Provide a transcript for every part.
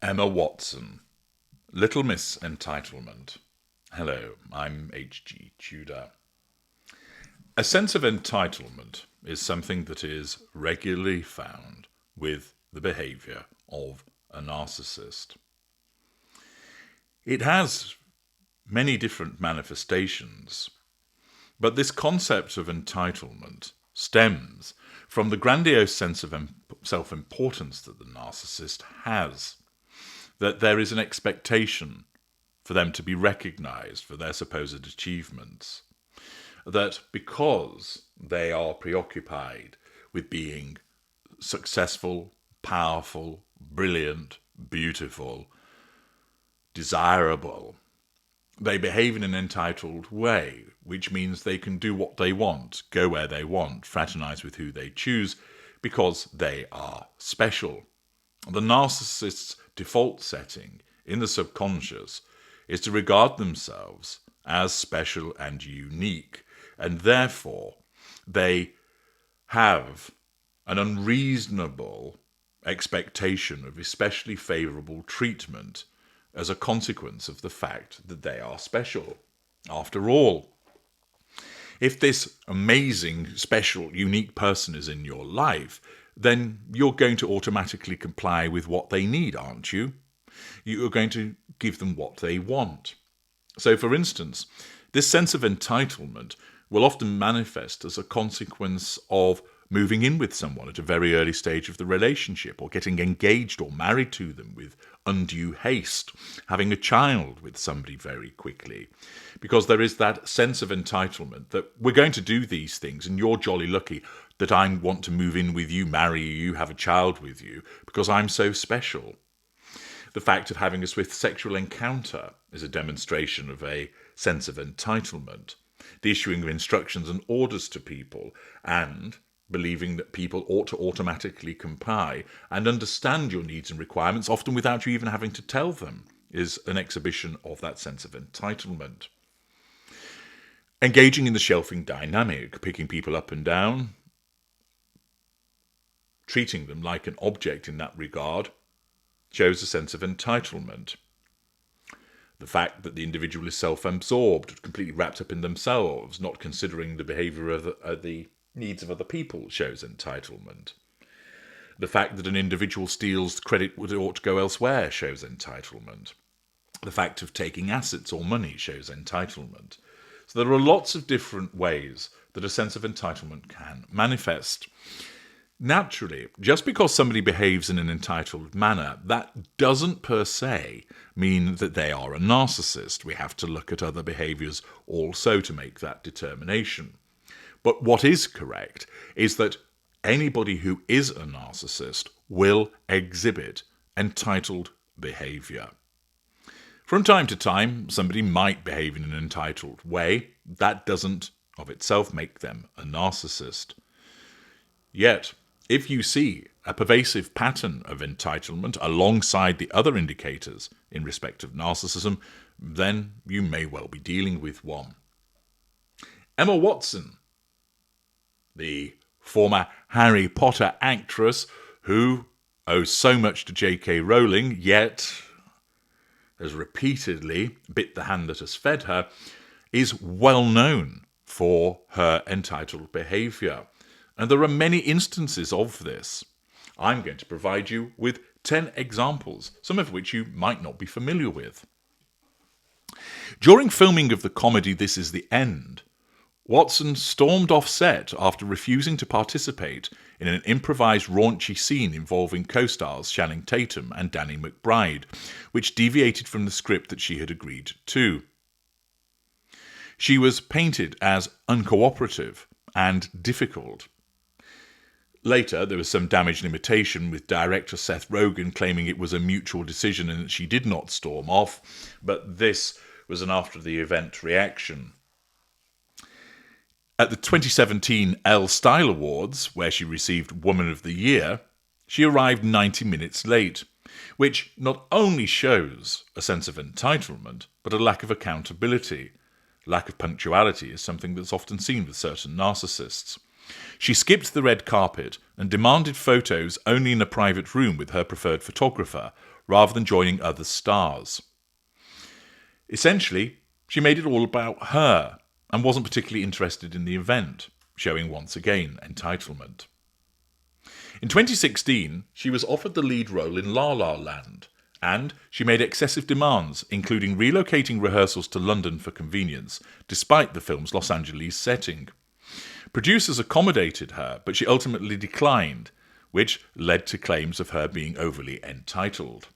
Emma Watson, Little Miss Entitlement. Hello, I'm H.G. Tudor. A sense of entitlement is something that is regularly found with the behaviour of a narcissist. It has many different manifestations, but this concept of entitlement stems from the grandiose sense of self-importance that the narcissist has, that there is an expectation for them to be recognised for their supposed achievements, that because they are preoccupied with being successful, powerful, brilliant, beautiful, desirable, they behave in an entitled way, which means they can do what they want, go where they want, fraternise with who they choose, because they are special. The narcissist's default setting in the subconscious is to regard themselves as special and unique, and therefore they have an unreasonable expectation of especially favourable treatment as a consequence of the fact that they are special. After all, if this amazing, special, unique person is in your life, then you're going to automatically comply with what they need, aren't you? You're going to give them what they want. So, for instance, this sense of entitlement will often manifest as a consequence of moving in with someone at a very early stage of the relationship, or getting engaged or married to them with undue haste, having a child with somebody very quickly. Because there is that sense of entitlement that we're going to do these things and you're jolly lucky that I want to move in with you, marry you, have a child with you, because I'm so special. The fact of having a swift sexual encounter is a demonstration of a sense of entitlement. The issuing of instructions and orders to people, and believing that people ought to automatically comply and understand your needs and requirements, often without you even having to tell them, is an exhibition of that sense of entitlement. Engaging in the shelving dynamic, picking people up and down, treating them like an object in that regard, shows a sense of entitlement. The fact that the individual is self-absorbed, completely wrapped up in themselves, not considering the behaviour of the needs of other people, shows entitlement. The fact that an individual steals credit that ought to go elsewhere shows entitlement. The fact of taking assets or money shows entitlement. So there are lots of different ways that a sense of entitlement can manifest. Naturally, just because somebody behaves in an entitled manner, that doesn't per se mean that they are a narcissist. We have to look at other behaviours also to make that determination. But what is correct is that anybody who is a narcissist will exhibit entitled behaviour. From time to time, somebody might behave in an entitled way. That doesn't of itself make them a narcissist. Yet, if you see a pervasive pattern of entitlement alongside the other indicators in respect of narcissism, then you may well be dealing with one. Emma Watson, the former Harry Potter actress who owes so much to J.K. Rowling, yet has repeatedly bit the hand that has fed her, is well known for her entitled behaviour. And there are many instances of this. I'm going to provide you with 10 examples, some of which you might not be familiar with. During filming of the comedy This Is the End, Watson stormed off set after refusing to participate in an improvised raunchy scene involving co-stars Channing Tatum and Danny McBride, which deviated from the script that she had agreed to. She was painted as uncooperative and difficult. Later, there was some damaged imitation, with director Seth Rogen claiming it was a mutual decision and that she did not storm off, but this was an after-the-event reaction. At the 2017 Elle Style Awards, where she received Woman of the Year, she arrived 90 minutes late, which not only shows a sense of entitlement, but a lack of accountability. Lack of punctuality is something that's often seen with certain narcissists. She skipped the red carpet and demanded photos only in a private room with her preferred photographer, rather than joining other stars. Essentially, she made it all about her and wasn't particularly interested in the event, showing once again entitlement. In 2016, she was offered the lead role in La La Land, and she made excessive demands, including relocating rehearsals to London for convenience, despite the film's Los Angeles setting. Producers accommodated her, but she ultimately declined, which led to claims of her being overly entitled.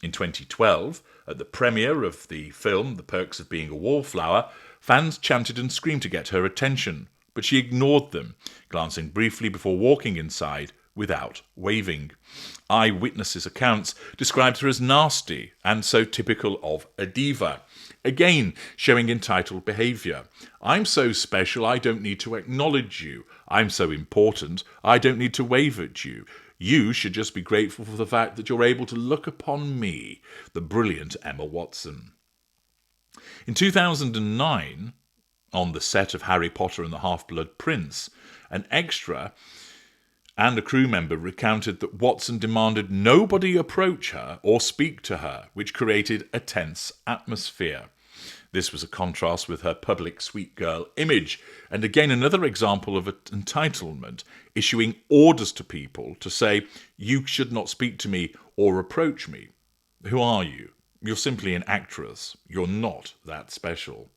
In 2012, at the premiere of the film The Perks of Being a Wallflower, fans chanted and screamed to get her attention, but she ignored them, glancing briefly before walking inside without waving. Eyewitnesses' accounts described her as nasty and so typical of a diva, again showing entitled behaviour. I'm so special I don't need to acknowledge you. I'm so important I don't need to wave at you. You should just be grateful for the fact that you're able to look upon me, the brilliant Emma Watson. In 2009, on the set of Harry Potter and the Half-Blood Prince, an extra and a crew member recounted that Watson demanded nobody approach her or speak to her, which created a tense atmosphere. This was a contrast with her public sweet girl image, and again another example of entitlement, issuing orders to people to say, you should not speak to me or approach me. Who are you? You're simply an actress. You're not that special.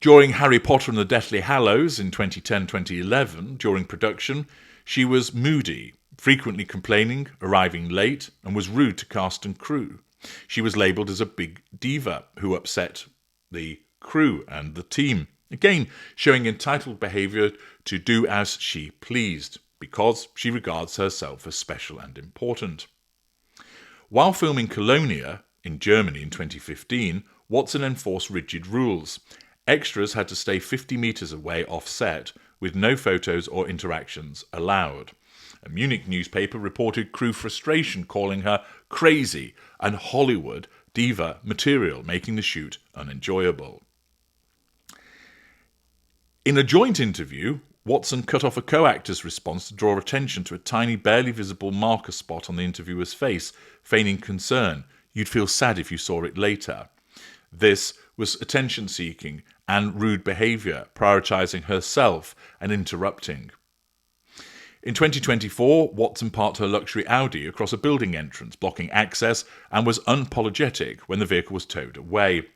During Harry Potter and the Deathly Hallows in 2010-2011, during production, she was moody, frequently complaining, arriving late, and was rude to cast and crew. She was labelled as a big diva who upset the crew and the team, again showing entitled behaviour to do as she pleased, because she regards herself as special and important. While filming Colonia in Germany in 2015, Watson enforced rigid rules. Extras had to stay 50 metres away off-set, with no photos or interactions allowed. A Munich newspaper reported crew frustration, calling her crazy and Hollywood diva material, making the shoot unenjoyable. In a joint interview, Watson cut off a co-actor's response to draw attention to a tiny, barely visible marker spot on the interviewer's face, feigning concern. You'd feel sad if you saw it later. This was attention-seeking and rude behaviour, prioritising herself and interrupting. In 2024, Watson parked her luxury Audi across a building entrance, blocking access, and was unapologetic when the vehicle was towed away.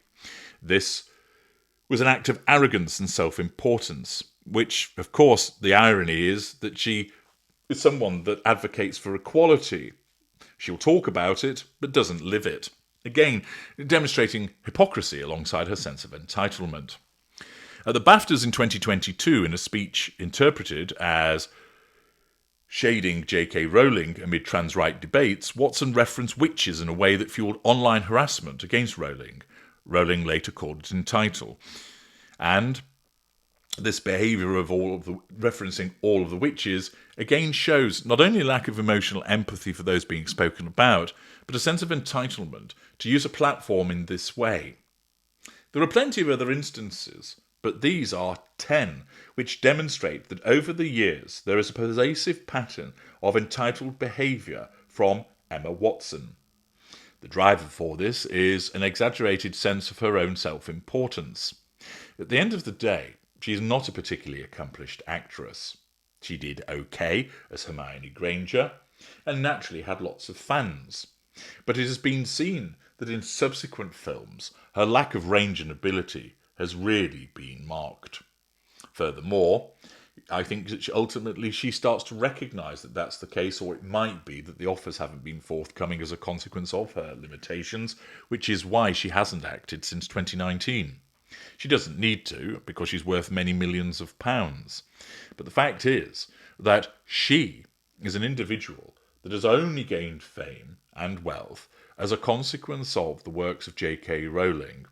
This was an act of arrogance and self-importance, which, of course, the irony is that she is someone that advocates for equality. She'll talk about it, but doesn't live it. Again, demonstrating hypocrisy alongside her sense of entitlement. At the BAFTAs in 2022, in a speech interpreted as shading J.K. Rowling amid trans-right debates, Watson referenced witches in a way that fueled online harassment against Rowling. Rowling later called it entitled. And this behaviour of referencing all of the witches again shows not only a lack of emotional empathy for those being spoken about, but a sense of entitlement to use a platform in this way. There are plenty of other instances, but these are 10, which demonstrate that over the years there is a pervasive pattern of entitled behaviour from Emma Watson. The driver for this is an exaggerated sense of her own self-importance. At the end of the day, she is not a particularly accomplished actress. She did okay as Hermione Granger, and naturally had lots of fans. But it has been seen that in subsequent films, her lack of range and ability has really been marked. Furthermore, I think that ultimately she starts to recognise that that's the case, or it might be that the offers haven't been forthcoming as a consequence of her limitations, which is why she hasn't acted since 2019. She doesn't need to, because she's worth many millions of pounds. But the fact is that she is an individual that has only gained fame and wealth as a consequence of the works of J.K. Rowling,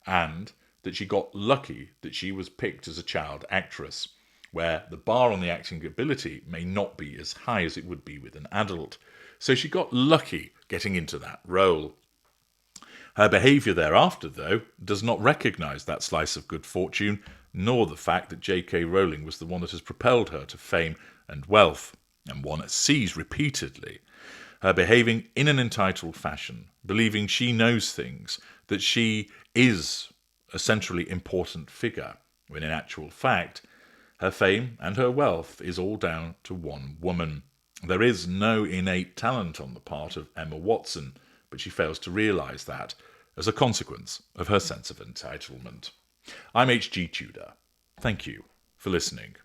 and that she got lucky that she was picked as a child actress, where the bar on the acting ability may not be as high as it would be with an adult. So she got lucky getting into that role. Her behaviour thereafter, though, does not recognise that slice of good fortune, nor the fact that J.K. Rowling was the one that has propelled her to fame and wealth, and one sees repeatedly her behaving in an entitled fashion, believing she knows things, that she is a centrally important figure, when in actual fact, her fame and her wealth is all down to one woman. There is no innate talent on the part of Emma Watson, but she fails to realise that as a consequence of her sense of entitlement. I'm H.G. Tudor. Thank you for listening.